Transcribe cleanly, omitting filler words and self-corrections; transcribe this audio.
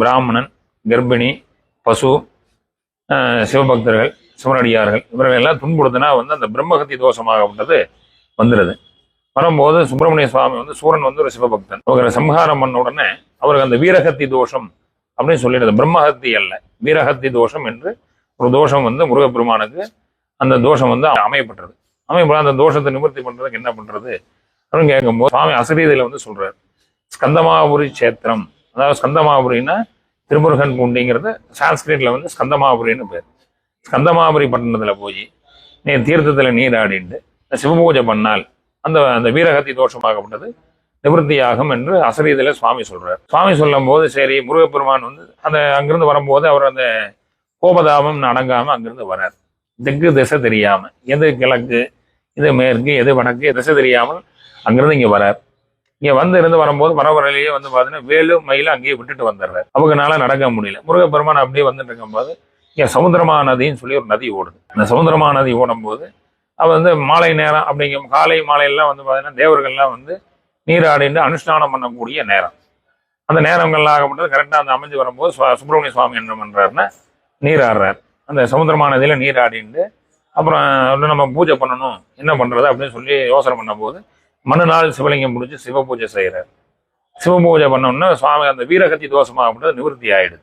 பிராமணன், கர்ப்பிணி, பசு, சிவபக்தர்கள், சிவனடியார்கள் இவர்கள் எல்லாம் துன்புறுத்தினா அந்த பிரம்மஹத்தி தோஷமாகப்பட்டது வந்துடுது. வரும்போது சுப்பிரமணிய சுவாமி சூரன் ஒரு சிவபக்தன். அவரை சம்ஹாரம் பண்ண உடனே அவருக்கு அந்த வீரஹத்தி தோஷம் அப்படின்னு சொல்லிடுது. பிரம்மஹத்தி அல்ல, வீரஹத்தி தோஷம் என்று ஒரு தோஷம் முருகப்பெருமானுக்கு அந்த தோஷம் அமையப்பட்டது. அந்த தோஷத்தை நிவர்த்தி பண்றதுக்கு என்ன பண்றது அப்படின்னு கேட்கும்போது சுவாமி அசரீதியில சொல்றாரு, ஸ்கந்தமாபுரி கஷேத்திரம். அதாவது ஸ்கந்தமாபுரின்னா திருமுருகன் பூண்டிங்கிறது சான்ஸ்கிரிட்ல ஸ்கந்தமாபுரின்னு பேர். ஸ்கந்தமாபுரி பட்டணத்துல போய் நீ தீர்த்தத்துல நீராடிண்டு சிவபூஜை பண்ணால் அந்த அந்த வீரகத்தி தோஷமாகப்பட்டது நிவர்த்தியாகும் என்று அசரீதியில சுவாமி சொல்றார். சுவாமி சொல்லும் போது சரி, முருகப்பெருமான் அந்த அங்கிருந்து வரும்போது அவர் அந்த கோபதாபம் அடங்காம அங்கிருந்து வரார். தெற்கு திசை தெரியாம, எது கிழக்கு எது மேற்கு எது வடக்கு திசை தெரியாமல் அங்கிருந்து இங்க வரார். இங்க இருந்து வரும்போது வரவரையிலேயே பாத்தீங்கன்னா வேலு மயில அங்கேயே விட்டுட்டு வந்துடுறாரு. அவங்கனால நடக்க முடியல. முருகப்பெருமான் அப்படியே வந்துட்டு இருக்கும்போது இங்க சமுத்திரமா நதின்னு சொல்லி ஒரு நதி ஓடுது. அந்த சமுத்திரமா நதி ஓடும் போது அவ மாலை நேரம் அப்படிங்கும், காலை மாலையெல்லாம் பாத்தீங்கன்னா தேவர்கள்லாம் நீராடிட்டு அனுஷ்டானம் பண்ணக்கூடிய நேரம். அந்த நேரங்கள்லாம் ஆகப்பட்டது கரெக்டா அமைஞ்சு வரும்போது சுப்பிரமணிய சுவாமி என்ன பண்றாருன்னா நீராடுறார். அந்த சமுத்திரமா நதியில நீராடிட்டு அப்புறம் நம்ம பூஜை பண்ணணும், என்ன பண்றது அப்படின்னு சொல்லி யோசனை பண்ண போது மறுநாள் சிவலிங்கம் முடிச்சு சிவ பூஜை செய்யறார். சிவ பூஜை பண்ணோம்னா சுவாமி அந்த வீரகத்தி தோஷமாகப்பட்டது நிவர்த்தி ஆயிடுது.